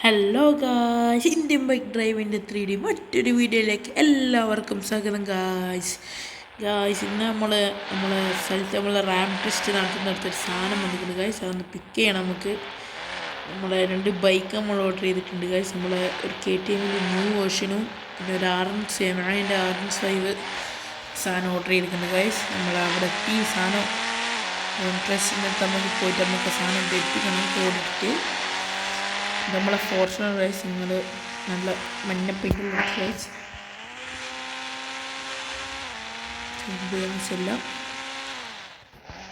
Hello guys, Indian bike ഡ്രൈവിൻ്റെ 3D മറ്റൊരു വീഡിയോയിലേക്ക് എല്ലാവർക്കും സ്വാഗതം. ഗായ്സ് ഇന്ന് നമ്മളെ സ്ഥലത്ത് റാം ടെസ്റ്റ് നടത്തുന്നിടത്തൊരു സാധനം വന്നിട്ടുണ്ട് ഗായ്സ്. അതൊന്ന് പിക്ക് ചെയ്യണം നമുക്ക്. നമ്മളെ 2 ബൈക്ക് നമ്മൾ ഓർഡർ ചെയ്തിട്ടുണ്ട് ഗായ്സ്. നമ്മളെ ഒരു KTM ന്യൂ വേർഷനും പിന്നെ ഒരു RN7 RN5 സാധനം ഓർഡർ ചെയ്തിട്ടുണ്ട് ഗായ്സ്. അവിടെ എത്തി സാധനം ടെസ്റ്റിൻ്റെ അടുത്ത് നമുക്ക് പോയിട്ട് നമുക്ക് സാധനം ധരിപ്പിക്കണം ഓടിയിട്ട്. നമ്മളെ ഫോർച്യൂണർ ഗൈസ്, നിങ്ങൾ നല്ല മഞ്ഞപ്പെയിൻ്റ് ഗൈസ് എല്ലാം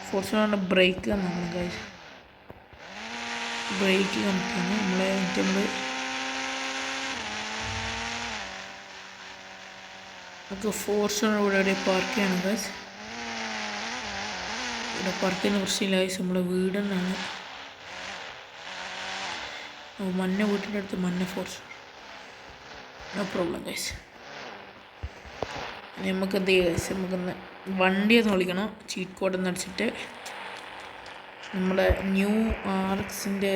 ഫോർച്യൂണറിൻ്റെ ബ്രേക്ക് നമ്മൾ ഗൈസ് ബ്രേക്ക് കണക്കാണ് നമുക്ക് ഫോർച്യൂണർ ഇവിടെ പാർക്ക് ചെയ്യണം ഗൈസ്. ഇവിടെ പാർക്ക് ചെയ്യുന്ന പ്രശ്നമില്ല ഗൈസ്. നമ്മളെ വീട് തന്നെയാണ്. മഞ്ഞ വീട്ടിൻ്റെ അടുത്ത് മഞ്ഞ ഫോർച്യൂണർ, നോ പ്രോബ്ലം ഗൈസ്. നമുക്ക് എന്ത് ചെയ്യുക ഗൈസ്, നമുക്കൊന്ന് വണ്ടി ഒന്ന് വിളിക്കണം. ചീറ്റ് കോഡ് ഒന്ന് അടിച്ചിട്ട് നമ്മളെ ന്യൂ RX-ൻ്റെ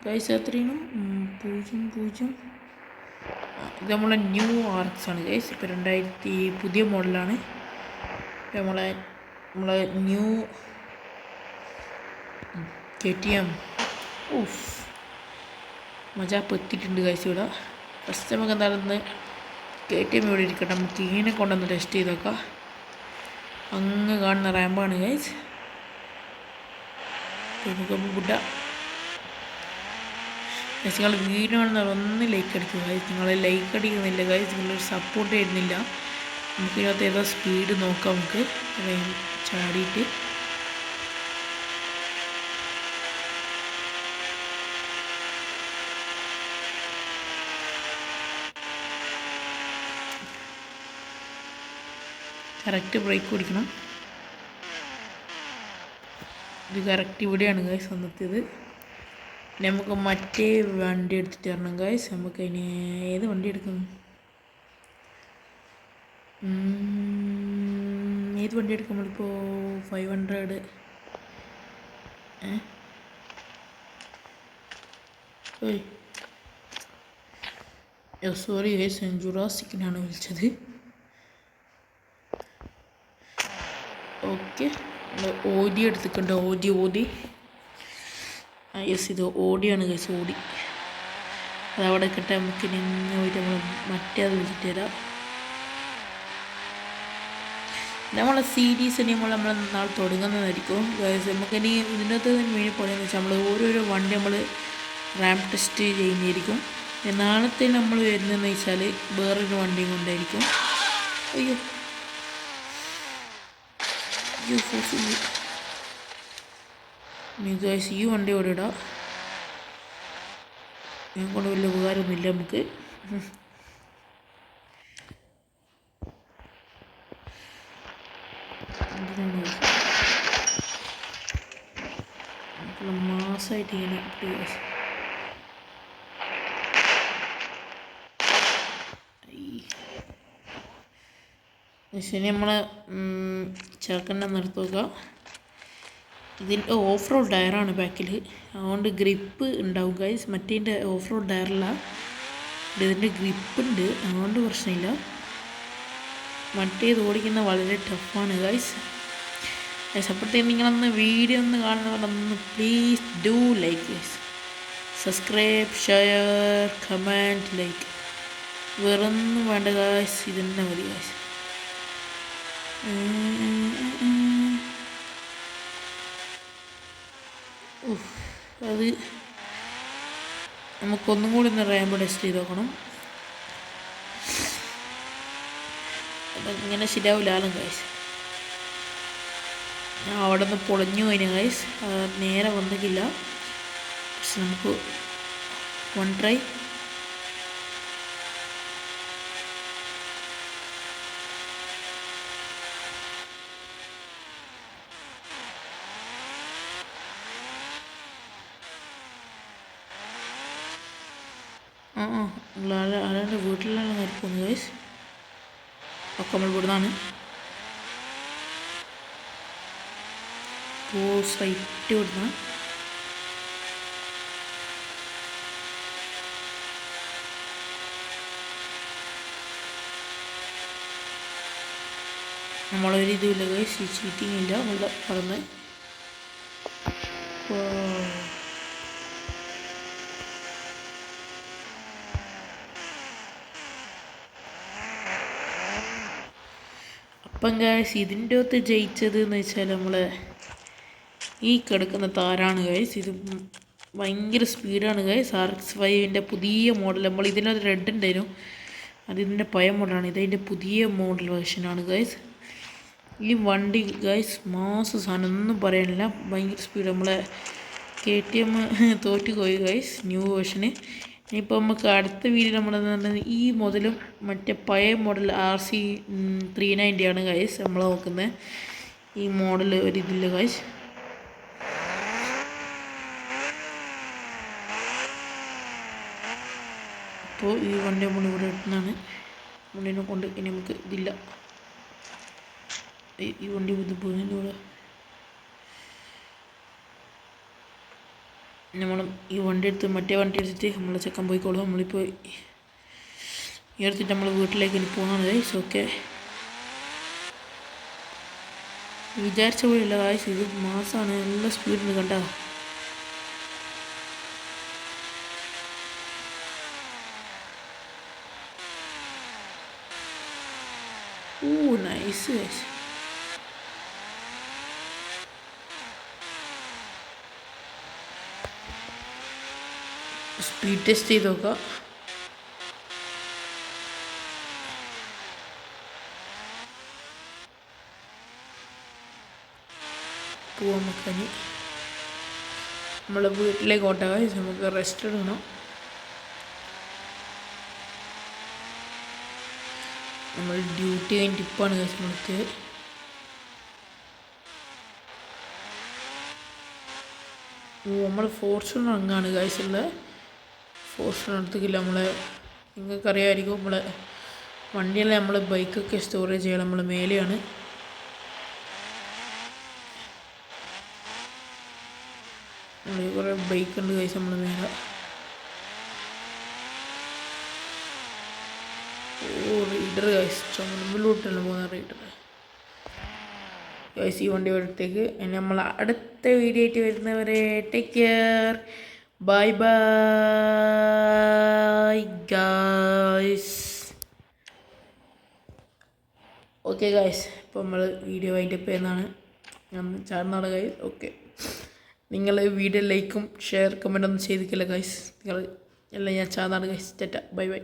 ഗൈസ് എത്രയാണ് 00 ഇത് നമ്മളെ ന്യൂ RX ആണ് ഗൈസ്. ഇപ്പോൾ 2000 പുതിയ മോഡലാണ്. നമ്മളെ ന്യൂ KTM മജാപ്പ് എത്തിയിട്ടുണ്ട് ഗൈസ്. ഇവിടെ ഫസ്റ്റ് നമുക്ക് എന്താണെന്ന് KTM ഇവിടെ ഇരിക്കട്ടെ, നമുക്ക് ഇതിനെ കൊണ്ടൊന്ന് ടെസ്റ്റ് ചെയ്ത് നോക്കാം. അങ്ങ് കാണുന്ന റാമ്പാണ് ഗൈസ്. നമുക്ക് ഗുഡ ഗൈസ്, നിങ്ങൾ വീഡിയോ കാണുന്ന ഒന്ന് ലൈക്ക് അടിക്കുക ഗൈസ്. നിങ്ങൾ ലൈക്ക് അടിക്കുന്നില്ല ഗൈസ്, നിങ്ങളൊരു സപ്പോർട്ട് ചെയ്യുന്നില്ല. നമുക്കിതിനകത്ത് ഏതോ സ്പീഡ് നോക്കാം. നമുക്ക് ചാടിയിട്ട് കറക്റ്റ് ബ്രേക്ക് പിടിക്കണം. ഇത് കറക്റ്റ് ഇവിടെയാണ് ഗൈസ് വന്നെത്തിയത്. നമുക്ക് മറ്റേ വണ്ടി എടുത്തിട്ട് വരണം ഗൈസ്. നമുക്ക് അതിന് ഏത് വണ്ടി എടുക്കും, ഏത് വണ്ടി എടുക്കും? നമ്മളിപ്പോൾ 500 സോറി ഗൈസ്, ഞാൻ ജുറാസിക്കിനാണ് വിളിച്ചത്. ഓക്കെ, ഓഡി എടുത്തിട്ടുണ്ട്. ഓഡി യെസ്, ഇത് ഓഡിയാണ് ഗൈസ്. ഓഡി അതവിടെ കിട്ടാൻ നമുക്ക് നിന്ന് പോയിട്ട് നമ്മൾ മറ്റേ അത് വിളിച്ചിട്ട് തരാം. നമ്മളെ സീരീസ് ഇനി നമ്മൾ നാളെ തുടങ്ങുന്നതായിരിക്കും ഗൈസ്. നമുക്കിനി ഇതിനകത്ത് മെയിൻ പറയുന്നത് വെച്ചാൽ നമ്മൾ ഓരോരോ വണ്ടി നമ്മൾ റാം ടെസ്റ്റ് ചെയ്യുന്നതായിരിക്കും. നാളത്തെ നമ്മൾ വരുന്നതെന്ന് വെച്ചാൽ വേറൊരു വണ്ടിയും കൊണ്ടായിരിക്കും. അയ്യോ ഗൈസ്, ഈ വണ്ടി ഇവിടെ ഇടാം. ഞാൻ കൊണ്ട് വലിയ ഉപകാരമൊന്നുമില്ല നമുക്ക്. മാസമായിട്ട് ഇങ്ങനെ ശരി, നമ്മളെ ചെറുക്കൻ്റെ നിർത്തുക. ഇതിൻ്റെ ഓഫ് റോഡ് ടയറാണ് ബാക്കിൽ, അതുകൊണ്ട് ഗ്രിപ്പ് ഉണ്ടാവും ഗൈസ്. മറ്റേതിൻ്റെ ഓഫ് റോഡ് ടയറല്ല, ഇതിൻ്റെ ഗ്രിപ്പുണ്ട്, അതുകൊണ്ട് പ്രശ്നമില്ല. മറ്റേത് ഓടിക്കുന്ന വളരെ ടഫാണ് ഗൈസ്. അപ്പോഴത്തേക്ക് നിങ്ങളൊന്ന് വീഡിയോ ഒന്ന് കാണുന്നവരൊന്ന് please do like guys, subscribe, share, comment, like. വേറൊന്നും വേണ്ട ഗൈസ്, ഇതന്നെ മതി ഗൈസ്. അത് നമുക്കൊന്നും കൂടി ഒന്ന് റാമ്പ് ടെസ്റ്റ് ചെയ്ത് നോക്കണം. ഇങ്ങനെ ശരിയാവില്ലാലും ഗൈസ്. ഞാൻ അവിടെ നിന്ന് പൊളഞ്ഞു കഴിഞ്ഞു ഗൈസ്, നേരെ വന്നിട്ടില്ല. പക്ഷെ നമുക്ക് വൺ ട്രൈ. ആരാണ്ട് വീട്ടിലാണ് നിൽക്കുന്നത് ഗൈസ്. ഒക്കെ നമ്മൾ ഇവിടുന്നാണ് സ്ട്രൈറ്റ് വിടുന്ന നമ്മളൊരു ഇതുമില്ല ഗൈസ്, ചീറ്റിംഗ് ഇല്ല, നമ്മൾ പറഞ്ഞ്. അപ്പം ഗൈസ് ഇതിൻ്റെ അകത്ത് ജയിച്ചത് എന്ന് വെച്ചാൽ നമ്മൾ ഈ കിടക്കുന്ന താരാണ് ഗൈസ്. ഇത് ഭയങ്കര സ്പീഡാണ് ഗൈസ്. RX-5ൻ്റെ പുതിയ മോഡൽ. നമ്മൾ ഇതിനകത്ത് റെഡ് ഉണ്ടായിരുന്നു, അതിൻ്റെ പഴയ മോഡലാണ്. ഇതതിൻ്റെ പുതിയ മോഡൽ വേർഷനാണ് ഗൈസ്. ഈ വണ്ടി ഗൈസ് മാസ സാധനം, ഒന്നും പറയാനില്ല, ഭയങ്കര സ്പീഡ്. നമ്മളെ KTM തോറ്റു പോയി ഗൈസ് ന്യൂ വേർഷന്. ഇനിയിപ്പോൾ നമുക്ക് അടുത്ത വീഡിയോ നമ്മളെന്ന് പറഞ്ഞാൽ ഈ മോഡലും മറ്റേ പഴയ മോഡൽ RC390 ആണ് ഗൈസ് നമ്മൾ നോക്കുന്നത്. ഈ മോഡൽ ഒരിതില്ല ഗൈസ്. അപ്പോൾ ഈ വണ്ടി നമ്മൾ ഇവിടെ ഇട്ടുന്നതാണ്. വണ്ടീനെ കൊണ്ട് ഇനി നമുക്ക് ഇതില്ല, ഈ വണ്ടി ഇത് പോകുന്നതിൻ്റെ കൂടെ നമ്മൾ ഈ വണ്ടി എടുത്ത് മറ്റേ വണ്ടി എടുത്തിട്ട് നമ്മൾ ചെക്കൻ പോയിക്കോളും. നമ്മളിപ്പോൾ ഈ എടുത്തിട്ട് നമ്മൾ വീട്ടിലേക്ക് ഇനി പോകുന്നതാണ് ഗൈസ്. ഓക്കെ, വിചാരിച്ച പോലെയല്ല ഗൈസ്, ഇത് മാസമാണ്, നല്ല സ്പീഡിന് കണ്ട. ഓ നൈസ് ഗൈസ്. സ്പീഡ് ടെസ്റ്റ് ചെയ്ത് നോക്കാം. പോവാം നമുക്കനി നമ്മളെ വീട്ടിലേക്ക് ഓട്ടാ. നമുക്ക് റെസ്റ്റ് എടുക്കണം. നമ്മൾ ഡ്യൂട്ടി കഴിഞ്ഞ് ടിപ്പാണ് ഗൈസ് നമ്മൾക്ക്. നമ്മൾ ഫോർച്യൂണർ അങ്ങാണ് ഗൈസ് ഉള്ളത്. ഫോർച്യൂണർ എടുത്തില്ല നമ്മളെ, നിങ്ങൾക്കറിയാമായിരിക്കും നമ്മളെ വണ്ടിയെല്ലാം നമ്മൾ ബൈക്കൊക്കെ സ്റ്റോറേജ് ചെയ്യണം, നമ്മൾ മേലെയാണ്. നമ്മൾ കുറേ ബൈക്കുണ്ട് ഗൈസ് നമ്മൾ മേലെ. ഓ റൈഡർ ഗൈസ്, ചുമലൂട്ടല്ല പോകുന്ന റൈഡർ ഗൈസ്. ഈ വണ്ടി അടുത്തേക്ക് ഇനി നമ്മൾ അടുത്ത വീഡിയോ ആയിട്ട് വരുന്നവരെ take care, bye bye guys. Okay guys, ഇപ്പോൾ നമ്മൾ വീഡിയോ വൈൻഡപ്പ് ചെയ്യുന്നതാണ്. ഞാൻ ചാടുന്നതാണ് ഗൈസ്. ഓക്കെ, നിങ്ങൾ വീഡിയോ ലൈക്കും ഷെയർ കമൻ്റ് ഒന്നും ചെയ്തിട്ടില്ല ഗൈസ്. നിങ്ങൾ എല്ലാം ഞാൻ ചാടുന്നതാണ് ഗൈസ്. Tata bye bye.